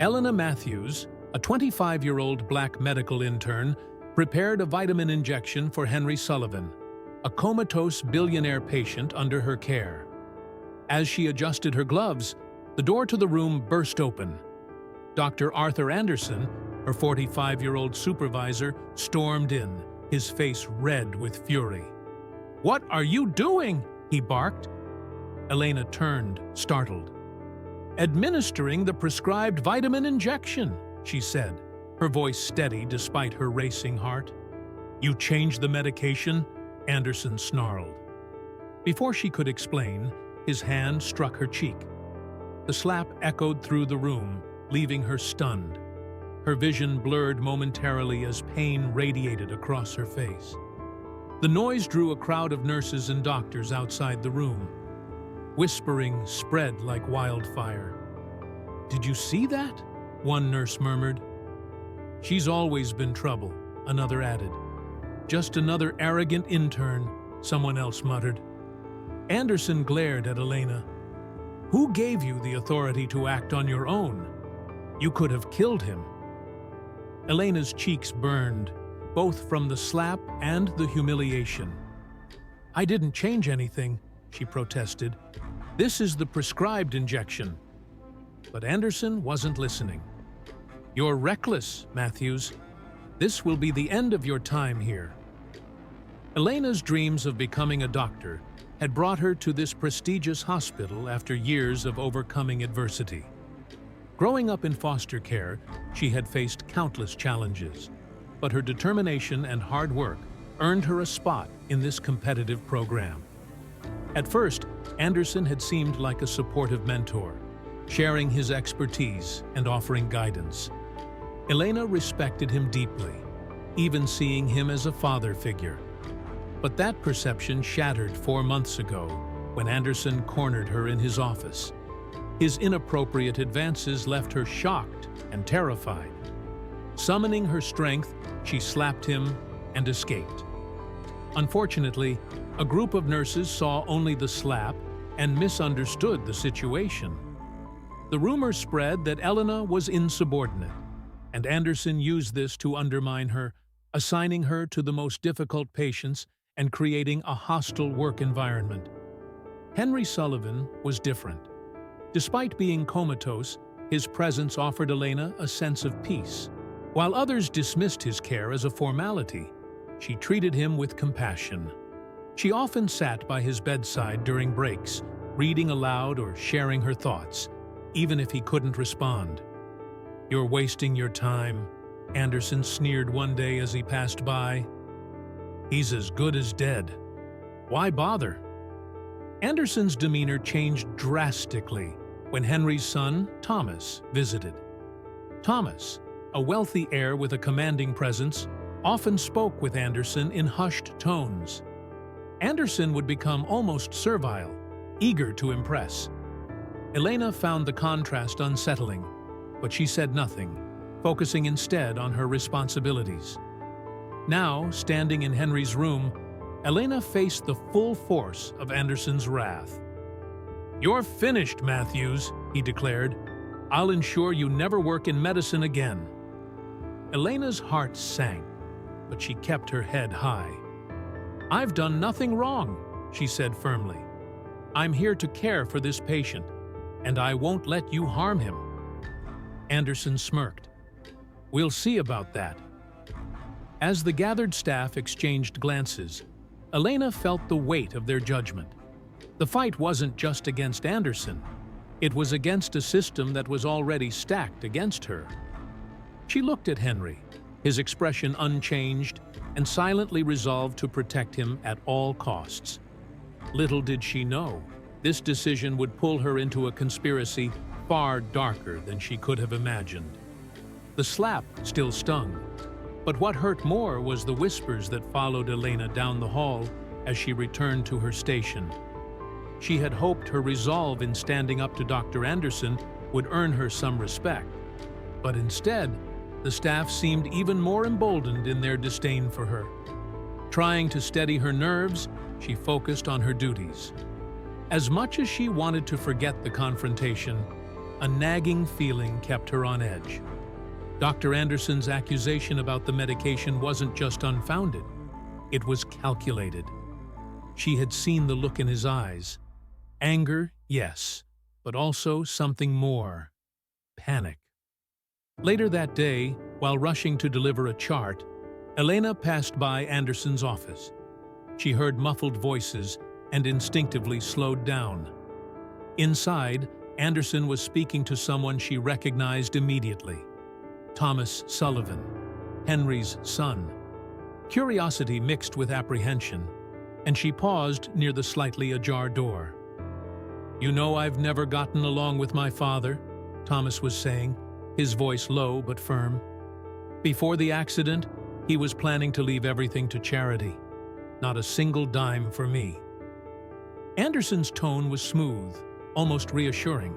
Elena Matthews, a 25-year-old black medical intern, prepared a vitamin injection for Henry Sullivan, a comatose billionaire patient under her care. As she adjusted her gloves, the door to the room burst open. Dr. Arthur Anderson, her 45-year-old supervisor, stormed in, his face red with fury. "What are you doing?" he barked. Elena turned, startled. "Administering the prescribed vitamin injection," she said, her voice steady despite her racing heart. "You changed the medication?" Anderson snarled. Before she could explain, his hand struck her cheek. The slap echoed through the room, leaving her stunned. Her vision blurred momentarily as pain radiated across her face. The noise drew a crowd of nurses and doctors outside the room. Whispering spread like wildfire. "Did you see that?" one nurse murmured. "She's always been trouble," another added. "Just another arrogant intern," someone else muttered. Anderson glared at Elena. "Who gave you the authority to act on your own? You could have killed him." Elena's cheeks burned, both from the slap and the humiliation. "I didn't change anything," she protested. "This is the prescribed injection." But Anderson wasn't listening. "You're reckless, Matthews. This will be the end of your time here." Elena's dreams of becoming a doctor had brought her to this prestigious hospital after years of overcoming adversity. Growing up in foster care, she had faced countless challenges, but her determination and hard work earned her a spot in this competitive program. At first, Anderson had seemed like a supportive mentor, sharing his expertise and offering guidance. Elena respected him deeply, even seeing him as a father figure. But that perception shattered 4 months ago when Anderson cornered her in his office. His inappropriate advances left her shocked and terrified. Summoning her strength, she slapped him and escaped. Unfortunately, a group of nurses saw only the slap and misunderstood the situation. The rumor spread that Elena was insubordinate, and Anderson used this to undermine her, assigning her to the most difficult patients and creating a hostile work environment. Henry Sullivan was different. Despite being comatose, his presence offered Elena a sense of peace. While others dismissed his care as a formality, she treated him with compassion. She often sat by his bedside during breaks, reading aloud or sharing her thoughts, even if he couldn't respond. "You're wasting your time," Anderson sneered one day as he passed by. "He's as good as dead. Why bother?" Anderson's demeanor changed drastically when Henry's son, Thomas, visited. Thomas, a wealthy heir with a commanding presence, often spoke with Anderson in hushed tones. Anderson would become almost servile, eager to impress. Elena found the contrast unsettling, but she said nothing, focusing instead on her responsibilities. Now, standing in Henry's room, Elena faced the full force of Anderson's wrath. "You're finished, Matthews," he declared. "I'll ensure you never work in medicine again." Elena's heart sank, but she kept her head high. "I've done nothing wrong," she said firmly. "I'm here to care for this patient, and I won't let you harm him." Anderson smirked. "We'll see about that." As the gathered staff exchanged glances, Elena felt the weight of their judgment. The fight wasn't just against Anderson. It was against a system that was already stacked against her. She looked at Henry, his expression unchanged, and silently resolved to protect him at all costs. Little did she know, this decision would pull her into a conspiracy far darker than she could have imagined. The slap still stung, but what hurt more was the whispers that followed Elena down the hall as she returned to her station. She had hoped her resolve in standing up to Dr. Anderson would earn her some respect, but instead, the staff seemed even more emboldened in their disdain for her. Trying to steady her nerves, she focused on her duties. As much as she wanted to forget the confrontation, a nagging feeling kept her on edge. Dr. Anderson's accusation about the medication wasn't just unfounded. It was calculated. She had seen the look in his eyes. Anger, yes, but also something more. Panic. Later that day, while rushing to deliver a chart, Elena passed by Anderson's office. She heard muffled voices and instinctively slowed down. Inside, Anderson was speaking to someone she recognized immediately. Thomas Sullivan, Henry's son. Curiosity mixed with apprehension, and she paused near the slightly ajar door. "You know I've never gotten along with my father," Thomas was saying, his voice low but firm. "Before the accident, he was planning to leave everything to charity. Not a single dime for me." Anderson's tone was smooth, almost reassuring.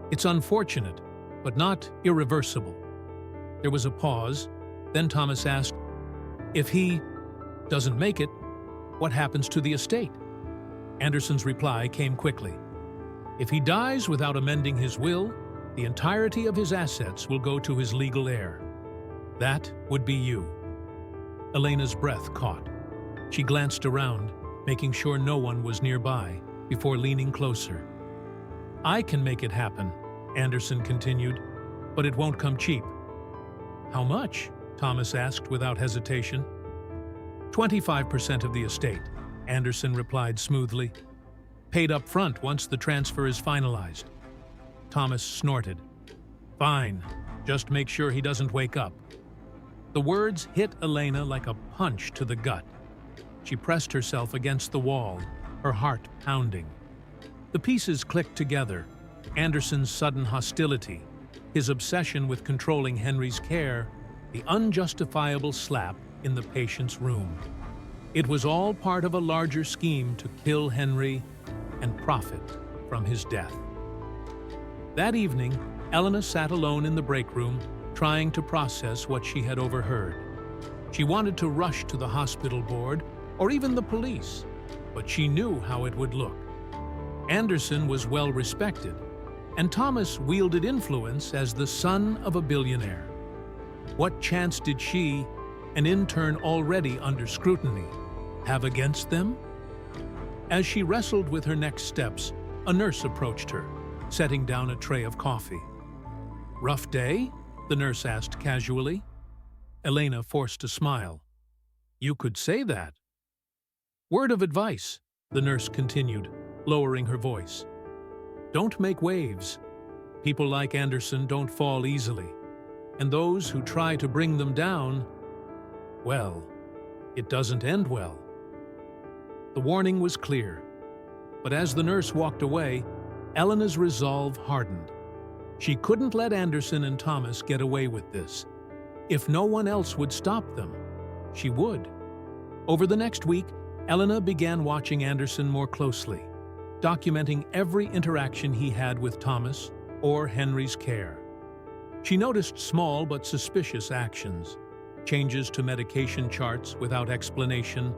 "It's unfortunate, but not irreversible." There was a pause. Then Thomas asked, "If he doesn't make it, what happens to the estate?" Anderson's reply came quickly. "If he dies without amending his will, the entirety of his assets will go to his legal heir. That would be you." Elena's breath caught. She glanced around, making sure no one was nearby, before leaning closer. "I can make it happen," Anderson continued, "but it won't come cheap." "How much?" Thomas asked without hesitation. 25% of the estate," Anderson replied smoothly. "Paid up front once the transfer is finalized." Thomas snorted. "Fine, just make sure he doesn't wake up." The words hit Elena like a punch to the gut. She pressed herself against the wall, her heart pounding. The pieces clicked together. Anderson's sudden hostility, his obsession with controlling Henry's care, the unjustifiable slap in the patient's room. It was all part of a larger scheme to kill Henry and profit from his death. That evening, Elena sat alone in the break room, trying to process what she had overheard. She wanted to rush to the hospital board or even the police, but she knew how it would look. Anderson was well respected, and Thomas wielded influence as the son of a billionaire. What chance did she, an intern already under scrutiny, have against them? As she wrestled with her next steps, a nurse approached her, setting down a tray of coffee. "Rough day?" the nurse asked casually. Elena forced a smile. "You could say that." "Word of advice," the nurse continued, lowering her voice. "Don't make waves. People like Anderson don't fall easily, and those who try to bring them down, well, it doesn't end well." The warning was clear, but as the nurse walked away, Elena's resolve hardened. She couldn't let Anderson and Thomas get away with this. If no one else would stop them, she would. Over the next week, Elena began watching Anderson more closely, documenting every interaction he had with Thomas or Henry's care. She noticed small but suspicious actions, changes to medication charts without explanation,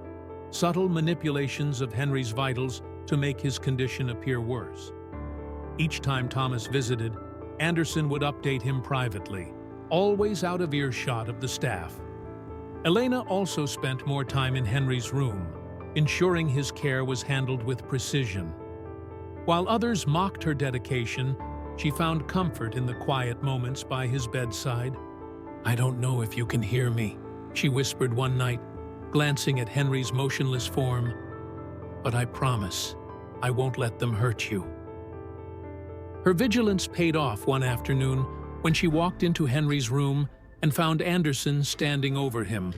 subtle manipulations of Henry's vitals to make his condition appear worse. Each time Thomas visited, Anderson would update him privately, always out of earshot of the staff. Elena also spent more time in Henry's room, ensuring his care was handled with precision. While others mocked her dedication, she found comfort in the quiet moments by his bedside. "I don't know if you can hear me," she whispered one night, glancing at Henry's motionless form, "but I promise I won't let them hurt you." Her vigilance paid off one afternoon when she walked into Henry's room and found Anderson standing over him,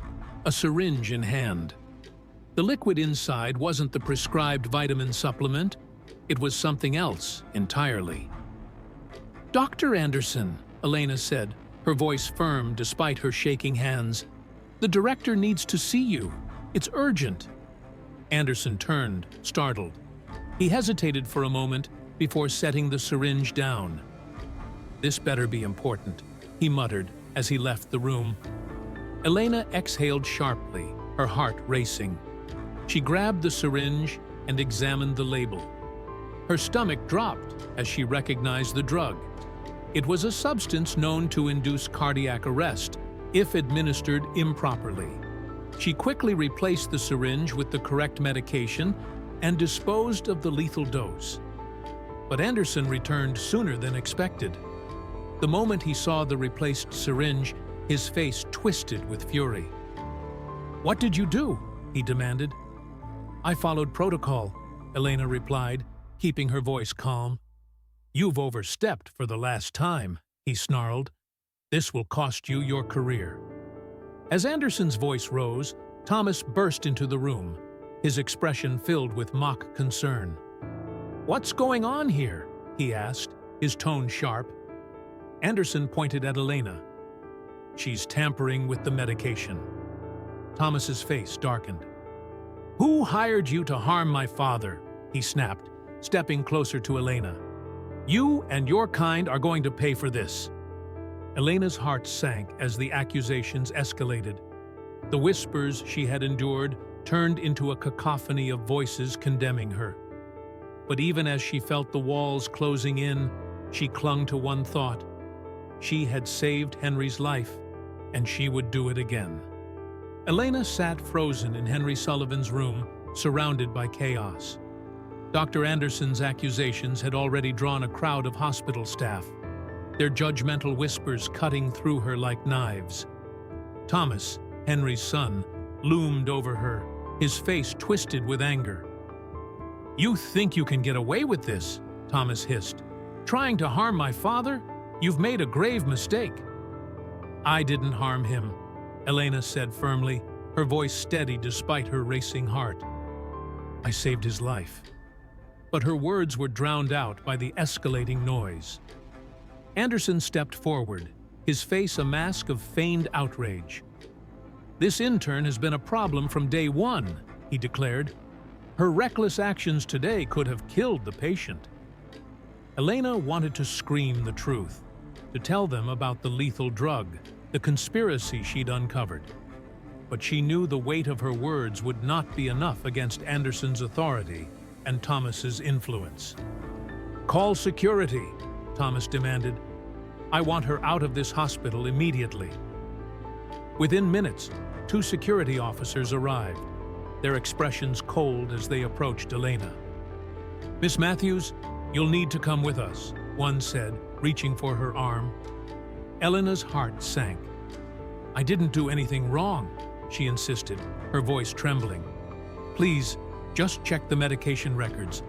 a syringe in hand. The liquid inside wasn't the prescribed vitamin supplement, it was something else entirely. "Dr. Anderson," Elena said, her voice firm despite her shaking hands, "the director needs to see you. It's urgent." Anderson turned, startled. He hesitated for a moment before setting the syringe down. "This better be important," he muttered as he left the room. Elena exhaled sharply, her heart racing. She grabbed the syringe and examined the label. Her stomach dropped as she recognized the drug, It was a substance known to induce cardiac arrest if administered improperly. She quickly replaced the syringe with the correct medication and disposed of the lethal dose. But Anderson returned sooner than expected. The moment he saw the replaced syringe, his face twisted with fury. "What did you do?" he demanded. "I followed protocol," Elena replied, keeping her voice calm. "You've overstepped for the last time," he snarled. "This will cost you your career." As Anderson's voice rose, Thomas burst into the room, his expression filled with mock concern. "What's going on here?" he asked, his tone sharp. Anderson pointed at Elena. "She's tampering with the medication." Thomas's face darkened. "Who hired you to harm my father?" he snapped, stepping closer to Elena. "You and your kind are going to pay for this." Elena's heart sank as the accusations escalated. The whispers she had endured turned into a cacophony of voices condemning her. But even as she felt the walls closing in, she clung to one thought. She had saved Henry's life, and she would do it again. Elena sat frozen in Henry Sullivan's room, surrounded by chaos. Dr. Anderson's accusations had already drawn a crowd of hospital staff, their judgmental whispers cutting through her like knives. Thomas, Henry's son, loomed over her, his face twisted with anger. "You think you can get away with this?" Thomas hissed. "Trying to harm my father? You've made a grave mistake." "I didn't harm him," Elena said firmly, her voice steady despite her racing heart. "I saved his life." But her words were drowned out by the escalating noise. Anderson stepped forward, his face a mask of feigned outrage. "This intern has been a problem from day one," he declared. "Her reckless actions today could have killed the patient." Elena wanted to scream the truth, to tell them about the lethal drug, the conspiracy she'd uncovered. But she knew the weight of her words would not be enough against Anderson's authority and Thomas's influence. "Call security," Thomas demanded. "I want her out of this hospital immediately." Within minutes, 2 security officers arrived, their expressions cold as they approached Elena. "Miss Matthews, you'll need to come with us," one said, reaching for her arm. Elena's heart sank. "I didn't do anything wrong," she insisted, her voice trembling. "Please, just check the medication records.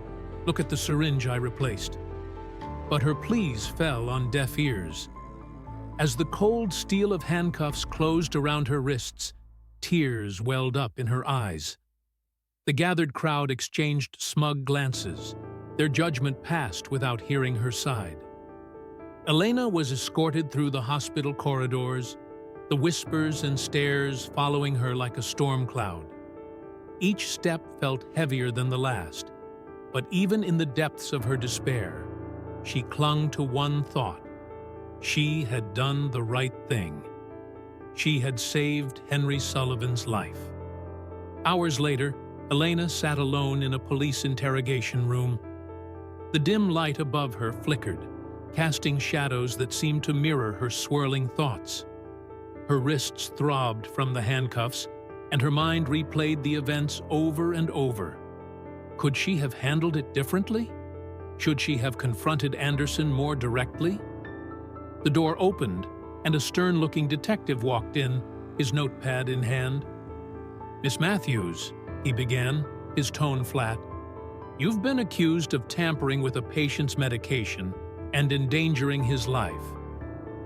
Look at the syringe I replaced." But her pleas fell on deaf ears. As the cold steel of handcuffs closed around her wrists, tears welled up in her eyes. The gathered crowd exchanged smug glances, their judgment passed without hearing her side. Elena was escorted through the hospital corridors, the whispers and stares following her like a storm cloud. Each step felt heavier than the last, but even in the depths of her despair, she clung to one thought. She had done the right thing. She had saved Henry Sullivan's life. Hours later, Elena sat alone in a police interrogation room. The dim light above her flickered, casting shadows that seemed to mirror her swirling thoughts. Her wrists throbbed from the handcuffs, and her mind replayed the events over and over. Could she have handled it differently? Should she have confronted Anderson more directly? The door opened, and a stern-looking detective walked in, his notepad in hand. "Miss Matthews," he began, his tone flat, "you've been accused of tampering with a patient's medication and endangering his life.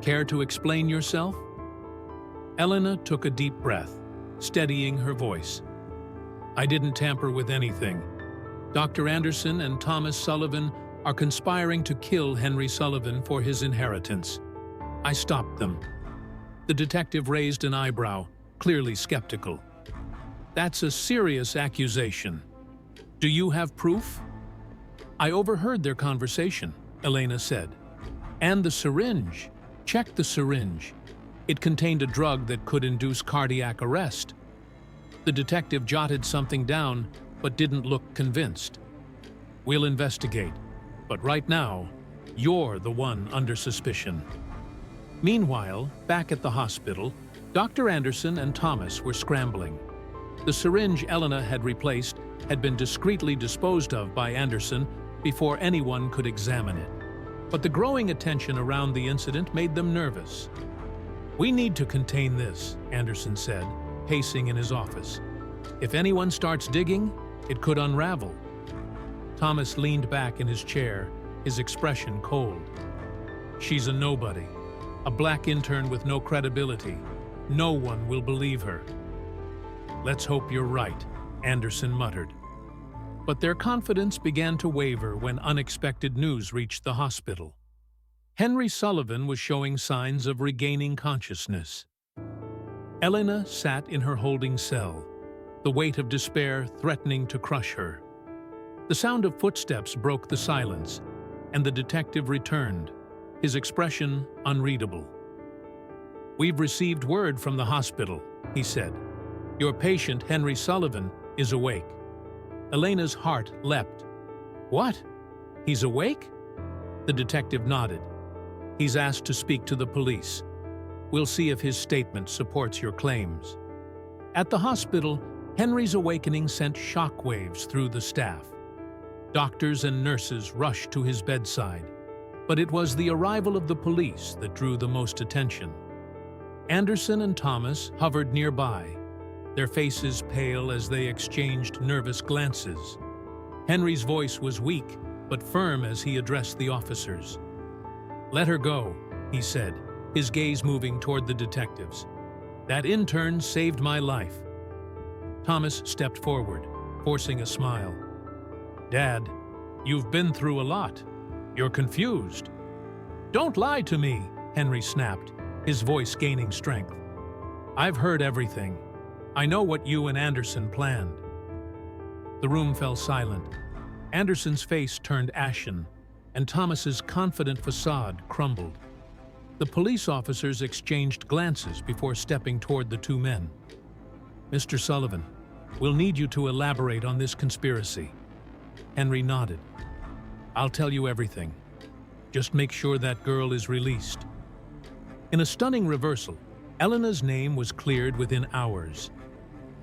Care to explain yourself?" Elena took a deep breath, steadying her voice. "I didn't tamper with anything. Dr. Anderson and Thomas Sullivan are conspiring to kill Henry Sullivan for his inheritance. I stopped them." The detective raised an eyebrow, clearly skeptical. "That's a serious accusation. Do you have proof?" "I overheard their conversation," Elena said. "And the syringe. Check the syringe. It contained a drug that could induce cardiac arrest." The detective jotted something down, but didn't look convinced. "We'll investigate, but right now, You're the one under suspicion." Meanwhile, back at the hospital, Dr. Anderson and Thomas were scrambling. The syringe Elena had replaced had been discreetly disposed of by Anderson before anyone could examine it. But the growing attention around the incident made them nervous. "We need to contain this," Anderson said, pacing in his office. "If anyone starts digging, it could unravel." Thomas leaned back in his chair, his expression cold. "She's a nobody, a black intern with no credibility. No one will believe her." "Let's hope you're right," Anderson muttered. But their confidence began to waver when unexpected news reached the hospital. Henry Sullivan was showing signs of regaining consciousness. Elena sat in her holding cell, the weight of despair threatening to crush her. The sound of footsteps broke the silence, and the detective returned, his expression unreadable. "We've received word from the hospital," he said. "Your patient, Henry Sullivan, is awake." Elena's heart leapt. "What? He's awake?" The detective nodded. "He's asked to speak to the police. We'll see if his statement supports your claims." At the hospital, Henry's awakening sent shockwaves through the staff. Doctors and nurses rushed to his bedside, but it was the arrival of the police that drew the most attention. Anderson and Thomas hovered nearby, their faces pale as they exchanged nervous glances. Henry's voice was weak but firm as he addressed the officers. "Let her go," he said, his gaze moving toward the detectives. "That intern saved my life." Thomas stepped forward, forcing a smile. "Dad, you've been through a lot. You're confused." "Don't lie to me," Henry snapped, his voice gaining strength. "I've heard everything. I know what you and Anderson planned." The room fell silent. Anderson's face turned ashen, and Thomas's confident facade crumbled. The police officers exchanged glances before stepping toward the two men. "Mr. Sullivan, we'll need you to elaborate on this conspiracy." Henry nodded. "I'll tell you everything. Just make sure that girl is released." In a stunning reversal, Elena's name was cleared within hours.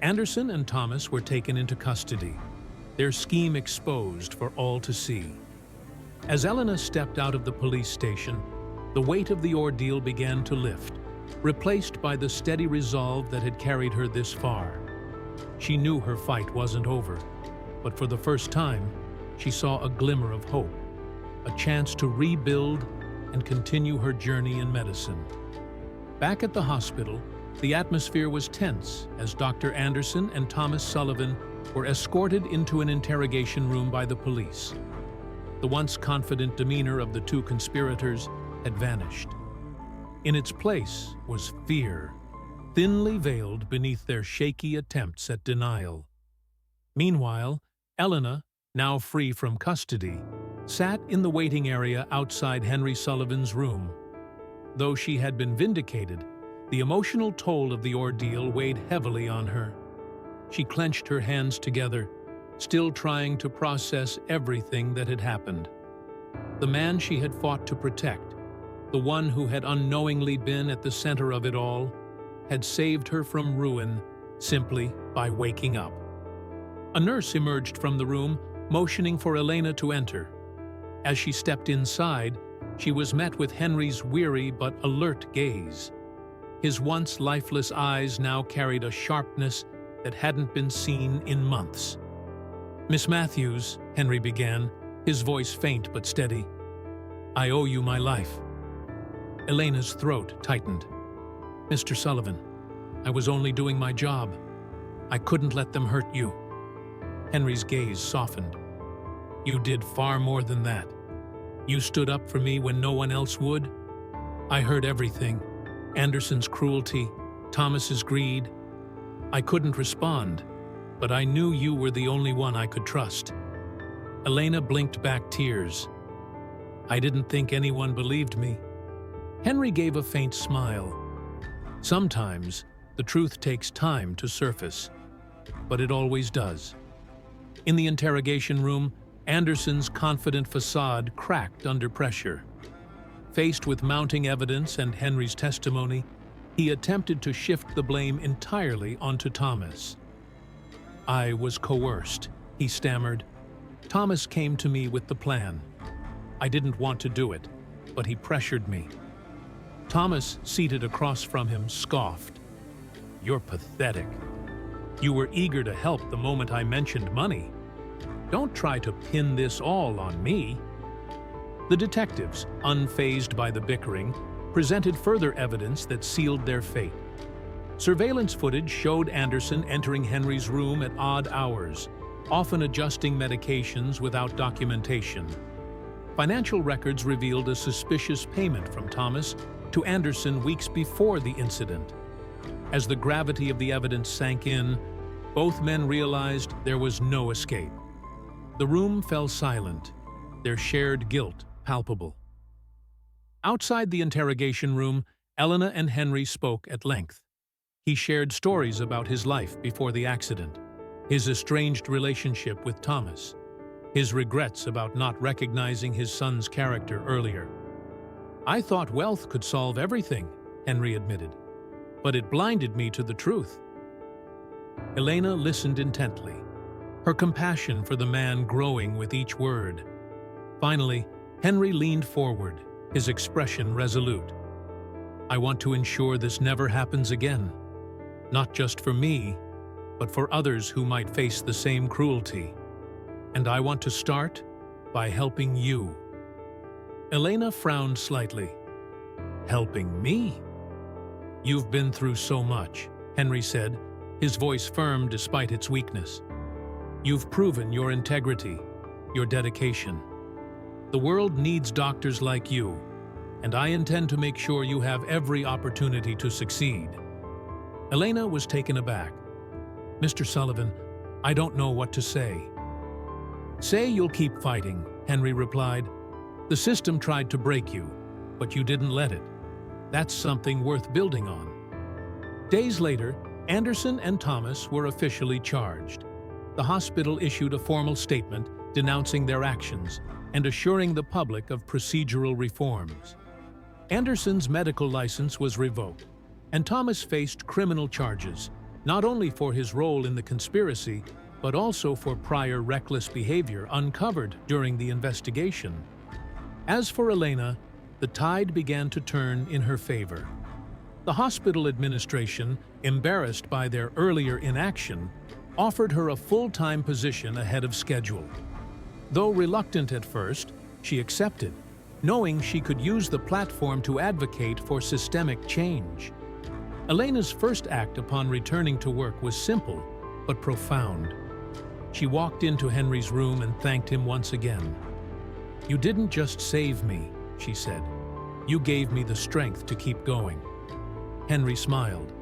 Anderson and Thomas were taken into custody, their scheme exposed for all to see. As Elena stepped out of the police station, the weight of the ordeal began to lift, replaced by the steady resolve that had carried her this far. She knew her fight wasn't over, but for the first time, she saw a glimmer of hope, a chance to rebuild and continue her journey in medicine. Back at the hospital, the atmosphere was tense as Dr. Anderson and Thomas Sullivan were escorted into an interrogation room by the police. The once confident demeanor of the two conspirators had vanished. In its place was fear, thinly veiled beneath their shaky attempts at denial. Meanwhile, Elena, now free from custody, sat in the waiting area outside Henry Sullivan's room. Though she had been vindicated, the emotional toll of the ordeal weighed heavily on her. She clenched her hands together, still trying to process everything that had happened. The man she had fought to protect, the one who had unknowingly been at the center of it all, had saved her from ruin simply by waking up. A nurse emerged from the room, motioning for Elena to enter. As she stepped inside, she was met with Henry's weary but alert gaze. His once lifeless eyes now carried a sharpness that hadn't been seen in months. "Miss Matthews," Henry began, his voice faint but steady, "I owe you my life." Elena's throat tightened. "Mr. Sullivan, I was only doing my job. I couldn't let them hurt you." Henry's gaze softened. "You did far more than that. You stood up for me when no one else would. I heard everything. Anderson's cruelty, Thomas's greed. I couldn't respond, but I knew you were the only one I could trust." Elena blinked back tears. "I didn't think anyone believed me." Henry gave a faint smile. "Sometimes the truth takes time to surface, but it always does." In the interrogation room, Anderson's confident facade cracked under pressure. Faced with mounting evidence and Henry's testimony, he attempted to shift the blame entirely onto Thomas. "I was coerced," he stammered. "Thomas came to me with the plan. I didn't want to do it, but he pressured me." Thomas, seated across from him, scoffed. "You're pathetic. You were eager to help the moment I mentioned money. Don't try to pin this all on me." The detectives, unfazed by the bickering, presented further evidence that sealed their fate. Surveillance footage showed Anderson entering Henry's room at odd hours, often adjusting medications without documentation. Financial records revealed a suspicious payment from Thomas to Anderson weeks before the incident. As the gravity of the evidence sank in, both men realized there was no escape. The room fell silent, their shared guilt palpable. Outside the interrogation room, Elena and Henry spoke at length. He shared stories about his life before the accident, his estranged relationship with Thomas, his regrets about not recognizing his son's character earlier. "I thought wealth could solve everything," Henry admitted, "but it blinded me to the truth." Elena listened intently, her compassion for the man growing with each word. Finally, Henry leaned forward, his expression resolute. "I want to ensure this never happens again. Not just for me, but for others who might face the same cruelty. And I want to start by helping you." Elena frowned slightly. "Helping me?" "You've been through so much," Henry said, his voice firm despite its weakness. "You've proven your integrity, your dedication. The world needs doctors like you, and I intend to make sure you have every opportunity to succeed." Elena was taken aback. "Mr. Sullivan, I don't know what to say." "Say you'll keep fighting," Henry replied. "The system tried to break you, but you didn't let it. That's something worth building on." Days later, Anderson and Thomas were officially charged. The hospital issued a formal statement denouncing their actions and assuring the public of procedural reforms. Anderson's medical license was revoked, and Thomas faced criminal charges, not only for his role in the conspiracy, but also for prior reckless behavior uncovered during the investigation. As for Elena, the tide began to turn in her favor. The hospital administration, embarrassed by their earlier inaction, offered her a full-time position ahead of schedule. Though reluctant at first, she accepted, knowing she could use the platform to advocate for systemic change. Elena's first act upon returning to work was simple, but profound. She walked into Henry's room and thanked him once again. "You didn't just save me," she said. "You gave me the strength to keep going." Henry smiled.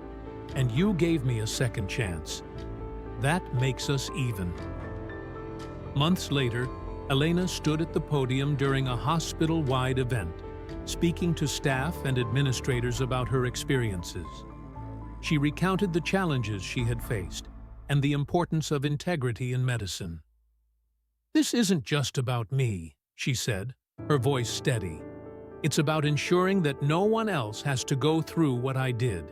"And you gave me a second chance. That makes us even." Months later, Elena stood at the podium during a hospital-wide event, speaking to staff and administrators about her experiences. She recounted the challenges she had faced and the importance of integrity in medicine. "This isn't just about me," she said, her voice steady. "It's about ensuring that no one else has to go through what I did.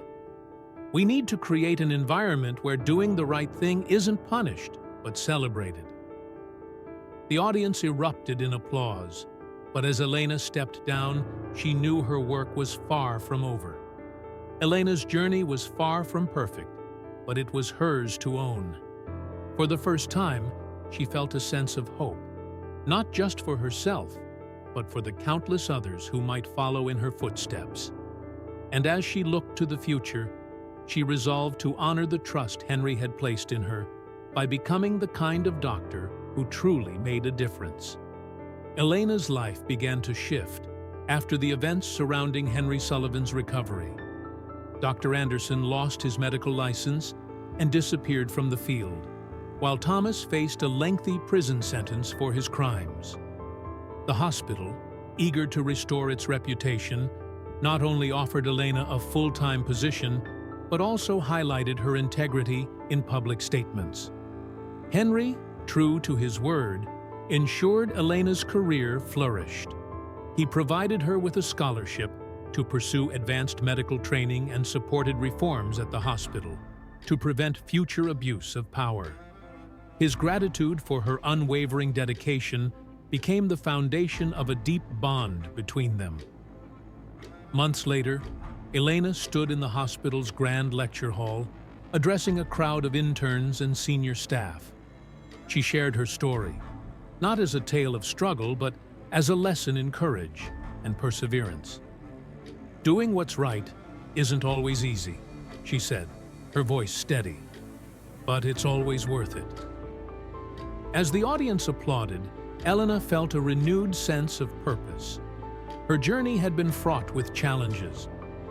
We need to create an environment where doing the right thing isn't punished, but celebrated." The audience erupted in applause, but as Elena stepped down, she knew her work was far from over. Elena's journey was far from perfect, but it was hers to own. For the first time, she felt a sense of hope, not just for herself, but for the countless others who might follow in her footsteps. And as she looked to the future, she resolved to honor the trust Henry had placed in her by becoming the kind of doctor who truly made a difference. Elena's life began to shift after the events surrounding Henry Sullivan's recovery. Dr. Anderson lost his medical license and disappeared from the field, while Thomas faced a lengthy prison sentence for his crimes. The hospital, eager to restore its reputation, not only offered Elena a full-time position, but also highlighted her integrity in public statements. Henry, true to his word, ensured Elena's career flourished. He provided her with a scholarship to pursue advanced medical training and supported reforms at the hospital to prevent future abuse of power. His gratitude for her unwavering dedication became the foundation of a deep bond between them. Months later, Elena stood in the hospital's grand lecture hall, addressing a crowd of interns and senior staff. She shared her story, not as a tale of struggle, but as a lesson in courage and perseverance. "Doing what's right isn't always easy," she said, her voice steady, "but it's always worth it." As the audience applauded, Elena felt a renewed sense of purpose. Her journey had been fraught with challenges,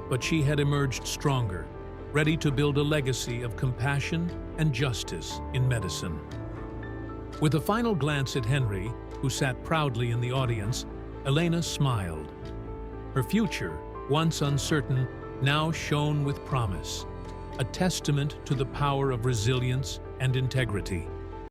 but she had emerged stronger, ready to build a legacy of compassion and justice in medicine. With a final glance at Henry, who sat proudly in the audience, Elena smiled. Her future, once uncertain, now shone with promise, a testament to the power of resilience and integrity.